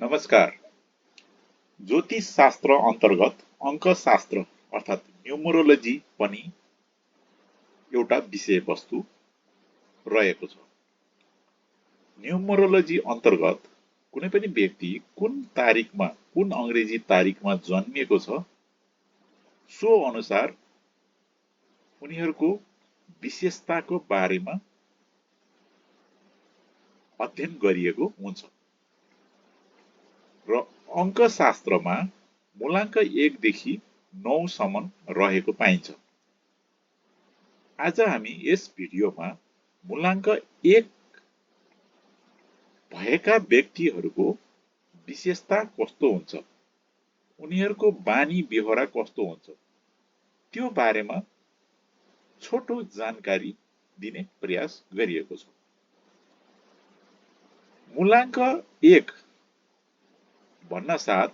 नमस्कार। ज्योतिष शास्त्र अन्तर्गत अङ्कशास्त्र अर्थात् न्युमरोलोजी पनि एउटा विषयवस्तु रहेको छ। न्युमरोलोजी अन्तर्गत कुनै पनि व्यक्ति कुन तारिखमा, कुन अङ्ग्रेजी तारिखमा जन्मिएको छ, सो अनुसार उनीहरूको विशेषताको बारेमा अध्ययन गरिएको हुन्छ र अङ्कशास्त्रमा मूलाङ्क 1 देखि 9 सम्म रहेको पाइन्छ। आज हामी यस भिडियोमा मूलाङ्क 1 भएका व्यक्तिहरूको विशेषता कस्तो हुन्छ, उनीहरूको बानी बेहोरा कस्तो हुन्छ, त्यो बारेमा छोटो जानकारी दिने प्रयास गरिएको छ। मूलाङ्क 1 भन्न साथ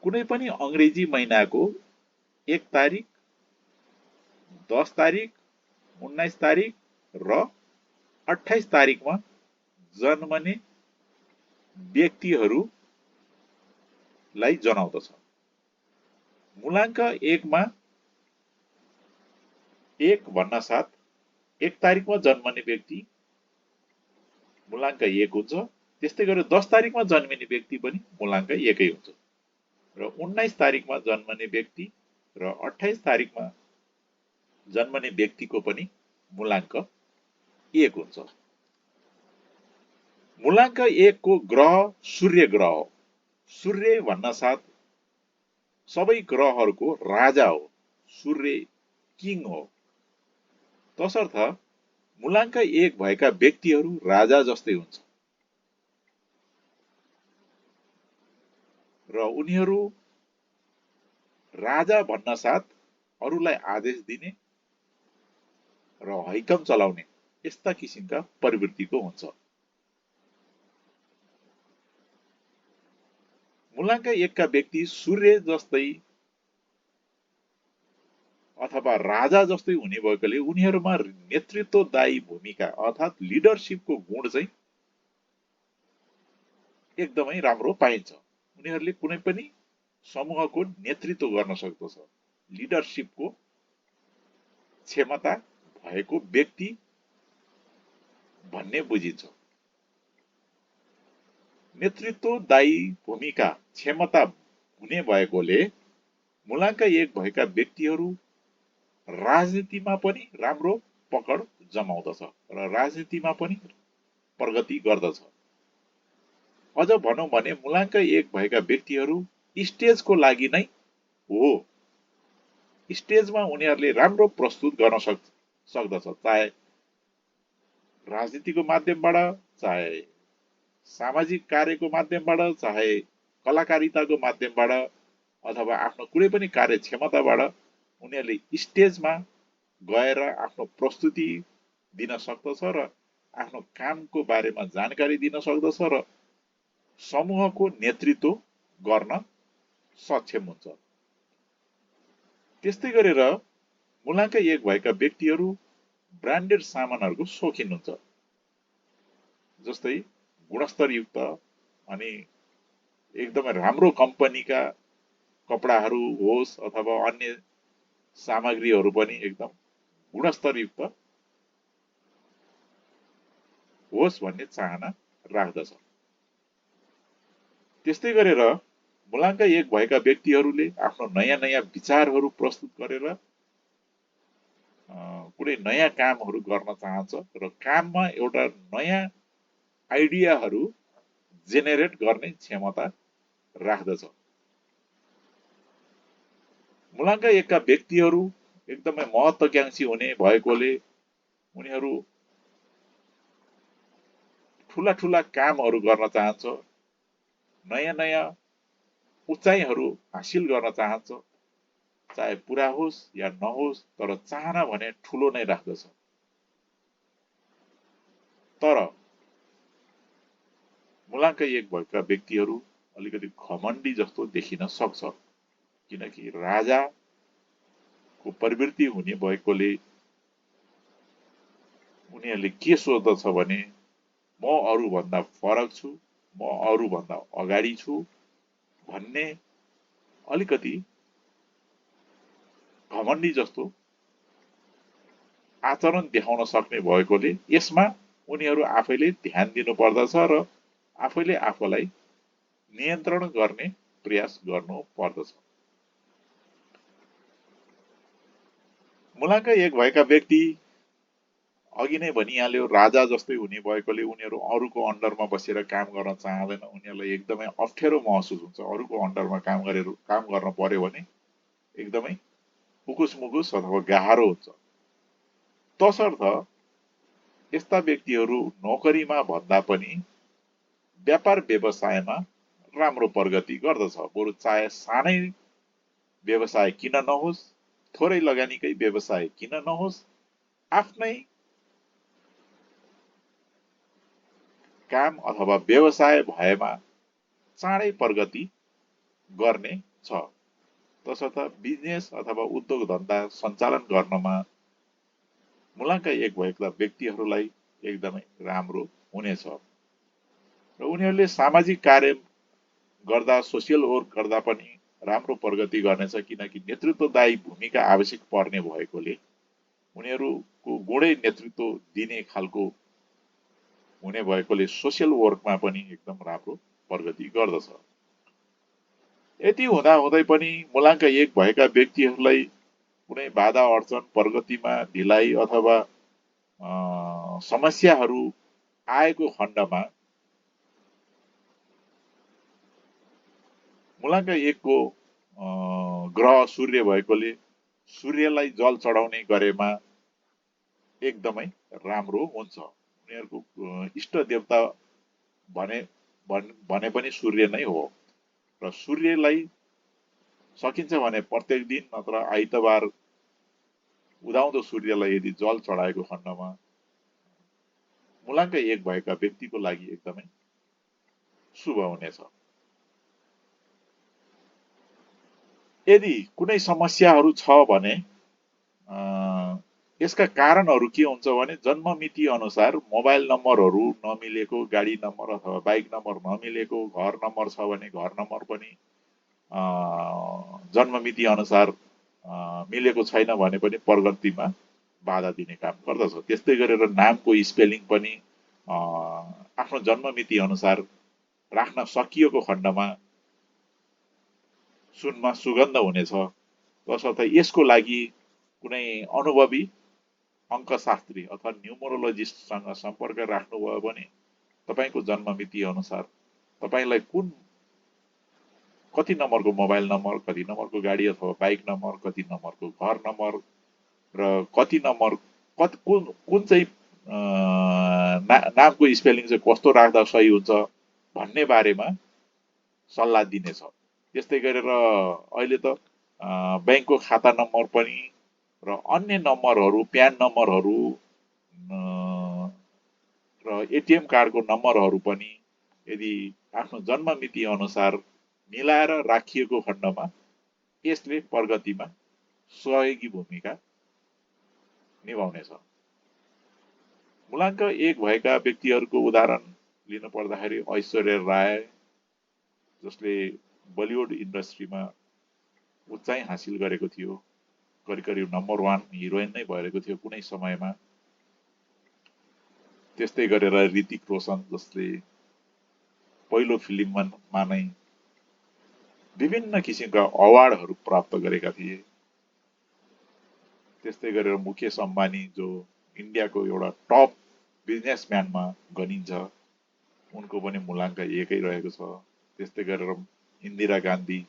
कुनै पनि अङ्ग्रेजी महिनाको 1 तारिख, 10 तारिख, 19 तारिख र 28 तारिखमा जन्मने व्यक्तिहरूलाई जनाउँदछ। मूलाङ्क 1 मा 1 भन्न साथ 1 तारिखमा जन्मने व्यक्ति मूलाङ्क 1 हुन्छ। त्यस्तै गरी 10 तारिखमा जन्मिने व्यक्ति पनि मूलाङ्क 1 हुन्छ र 19 तारिखमा जन्मने व्यक्ति र 28 तारिखमा जन्मने व्यक्तिको पनि मूलाङ्क 1 हुन्छ। मूलाङ्क 1 को ग्रह सूर्य ग्रह हो। सूर्य भन्न साथ सबै ग्रहहरूको राजा हो, सूर्य किङ हो। तसर्थ मूलाङ्क 1 भएका व्यक्तिहरू राजा जस्तै हुन्छ र उनीहरू राजा भन्न साथ अरूलाई आदेश दिने र हैकम चलाउने यस्ता किसिमका प्रवृत्तिको हुन्छ। मूलाङ्क 1 का व्यक्ति सूर्य जस्तै अथवा राजा जस्तै हुने भएकोले उनीहरूमा नेतृत्वदायी भूमिका अर्थात् लिडरशिपको गुण चाहिँ एकदमै राम्रो पाइन्छ। उनीहरूले कुनै पनि समूहको नेतृत्व गर्न सक्दछ। लिडरशिपको क्षमता भएको व्यक्ति भन्ने बुझिन्छ। नेतृत्वदायी भूमिका क्षमता हुने भएकोले मूलाङ्क 1 भएका व्यक्तिहरू राजनीतिमा पनि राम्रो पकड जमाउँदछ र राजनीतिमा पनि प्रगति गर्दछ। अझ भनौँ भने मूलाङ्क 1 भएका व्यक्तिहरू स्टेजको लागि नै हो। स्टेजमा उनीहरूले राम्रो प्रस्तुत गर्न सक्दछ, चाहे राजनीतिको माध्यमबाट, चाहे सामाजिक कार्यको माध्यमबाट, चाहे कलाकारिताको माध्यमबाट अथवा आफ्नो कुनै पनि कार्यक्षमताबाट उनीहरूले स्टेजमा गएर आफ्नो प्रस्तुति दिन सक्दछ र आफ्नो कामको बारेमा जानकारी दिन सक्दछ र समूहको नेतृत्व गर्न सक्षम हुन्छ। त्यस्तै गरेर मूलाङ्क 1 भएका व्यक्तिहरू ब्रान्डेड सामानहरूको शौखिन हुन्छ। जस्तै गुणस्तरयुक्त अनि एकदमै राम्रो कम्पनीका कपडाहरू होस् अथवा अन्य सामग्रीहरू पनि एकदम गुणस्तरयुक्त होस् भन्ने चाहना राख्दछ। त्यस्तै गरेर मूलाङ्क 1 भएका व्यक्तिहरूले आफ्नो नयाँ नयाँ विचारहरू प्रस्तुत गरेर कुनै नयाँ कामहरू गर्न चाहन्छ र काममा एउटा नयाँ आइडियाहरू जेनेरेट गर्ने क्षमता राख्दछ। मूलाङ्क 1 का व्यक्तिहरू एकदमै महत्त्वाकांक्षी हुने भएकोले उनीहरू ठुला ठुला कामहरू गर्न चाहन्छ, नयाँ नयाँ उचाइहरू हासिल गर्न चाहन्छ, चाहे पुरा होस् या नहोस्, तर चाहना भने ठुलो नै राख्दछ। तर मूलाङ्क 1 भएका व्यक्तिहरू अलिकति घमण्डी जस्तो देखिन सक्छ, किनकि राजाको प्रवृत्ति हुने भएकोले उनीहरूले के सोच्दछ भने म अरूभन्दा फरक छु, म अरूभन्दा अगाडि छु भन्ने अलिकति घमण्डी जस्तो आचरण देखाउन सक्ने भएकोले यसमा उनीहरू आफैले ध्यान दिनुपर्दछ र आफैले आफूलाई नियन्त्रण गर्ने प्रयास गर्नु पर्दछ। मुलाङ्क 1 भएका व्यक्ति अघि नै भनिहाल्यो राजा जस्तै हुने भएकोले उनीहरू अरूको अन्डरमा बसेर काम गर्न चाहँदैन। उनीहरूलाई एकदमै अप्ठ्यारो महसुस हुन्छ। अरूको अन्डरमा काम गर्न पर्यो भने एकदमै उकुस मुकुस अथवा गाह्रो हुन्छ। तसर्थ यस्ता व्यक्तिहरू नोकरीमा भन्दा पनि व्यापार व्यवसायमा राम्रो प्रगति गर्दछ। बरु चाहे सानै व्यवसाय किन नहोस्, थोरै लगानीकै व्यवसाय किन नहोस्, आफ्नै काम अथवा व्यवसाय भएमा चाँडै प्रगति गर्ने छ। तसर्थ बिजनेस अथवा उद्योग धन्दा सञ्चालन गर्नमा मुलाङ्क 1 भएका व्यक्तिहरूलाई एकदमै राम्रो हुनेछ। र उनीहरूले सामाजिक कार्य गर्दा, सोसियल वर्क गर्दा पनि राम्रो प्रगति गर्नेछ। किनकि नेतृत्वदायी भूमिका आवश्यक पर्ने भएकोले उनीहरूको गुणै नेतृत्व दिने खालको हुने भएकोले सोसियल वर्कमा पनि एकदम राम्रो प्रगति गर्दछ। यति हुँदाहुँदै पनि मुलाङ्क 1 भएका व्यक्तिहरूलाई कुनै बाधा अडचन, प्रगतिमा ढिलाइ अथवा समस्याहरू आएको खण्डमा मुलाङ्क 1 को ग्रह सूर्य भएकोले सूर्यलाई जल चढाउने गरेमा एकदमै राम्रो हुन्छ। उनीहरूको इष्ट देवता भने पनि सूर्य नै हो र सूर्यलाई सकिन्छ भने प्रत्येक दिन नत्र आइतबार उदाउँदो सूर्यलाई यदि जल चढाएको खण्डमा मुलाङ्क 1 भएका व्यक्तिको लागि एकदमै शुभ हुनेछ। यदि कुनै समस्याहरू छ भने यसका कारणहरू के हुन्छ भने जन्म मिति अनुसार मोबाइल नम्बरहरू नमिलेको, गाडी नम्बर अथवा बाइक नम्बर नमिलेको, घर नम्बर छ भने घर नम्बर पनि जन्म मिति अनुसार मिलेको छैन भने पनि प्रगतिमा बाधा दिने काम गर्दछ। त्यस्तै गरेर नामको स्पेलिङ पनि आफ्नो जन्म मिति अनुसार राख्न सकिएको खण्डमा सुनमा सुगन्ध हुनेछ। तसर्थ यसको लागि कुनै अनुभवी अङ्कशास्त्री अथवा न्युमरोलोजिस्टसँग सम्पर्क राख्नुभयो भने तपाईँको जन्म मिति अनुसार तपाईँलाई कति नम्बरको मोबाइल नम्बर, कति नम्बरको गाडी अथवा बाइक नम्बर, कति नम्बरको घर नम्बर र कति नम्बर कुन चाहिँ नामको स्पेलिङ चाहिँ कस्तो राख्दा सही हुन्छ भन्ने बारेमा सल्लाह दिनेछ। त्यस्तै गरेर अहिले त ब्याङ्कको खाता नम्बर पनि र अन्य नम्बरहरू, प्यान नम्बरहरू र एटिएम कार्डको नम्बरहरू पनि यदि आफ्नो जन्म मिति अनुसार मिलाएर राखिएको खण्डमा यसले प्रगतिमा सहयोगी भूमिका निभाउनेछ। मुलाङ्क 1 भएका व्यक्तिहरूको उदाहरण लिन पर्दाखेरि ऐश्वर्या राय, जसले बलिउड इन्डस्ट्रीमा उचाइ हासिल गरेको थियो, करिब करिब नम्बर 1 हिरोइन नै भइरहेको थियो कुनै समयमा। त्यस्तै गरेर ऋतिक रोशन, जसले पहिलो फिल्ममा नै विभिन्न किसिमका अवार्डहरू प्राप्त गरेका थिए। त्यस्तै गरेर मुकेश अम्बानी, जो इन्डियाको एउटा टप बिजनेसम्यानमा गनिन्छ, उनको पनि मुलाङ्क 1 रहेको छ। त्यस्तै गरेर इन्दिरा गान्धी,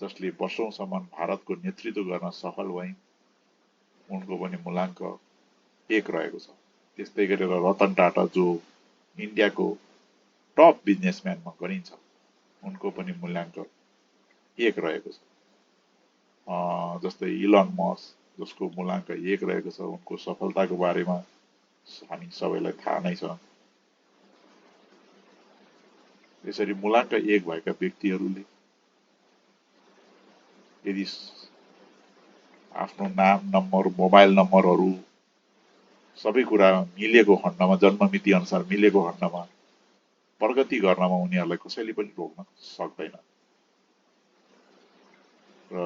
जसले वर्षौंसम्म भारतको नेतृत्व गर्न सफल भइन्, उनको पनि मुलाङ्क 1 रहेको छ। त्यस्तै गरेर रतन टाटा, जो इन्डियाको टप बिजनेसम्यानमा गनिन्छ, उनको पनि मूल्याङ्क 1 रहेको छ। जस्तै इलन मस्क, जसको मूल्याङ्क 1 रहेको छ, उनको सफलताको बारेमा हामी सबैलाई थाहा नै छ। यसरी मूल्याङ्क 1 भएका व्यक्तिहरूले यदि आफ्नो नाम, नम्बर, मोबाइल नम्बरहरू सबै कुरा मिलेको खण्डमा, जन्म मिति अनुसार मिलेको खण्डमा प्रगति गर्नमा उनीहरूलाई कसैले पनि रोक्न सक्दैन। र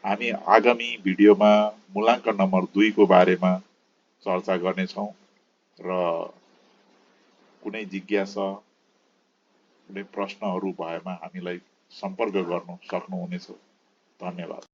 हामी आगामी भिडियोमा मूल्याङ्कन नम्बर 2 को बारेमा चर्चा गर्नेछौँ र कुनै जिज्ञासा कुनै प्रश्नहरू भएमा हामीलाई सम्पर्क गर्नु सक्नुहुनेछ। धन्यवाद।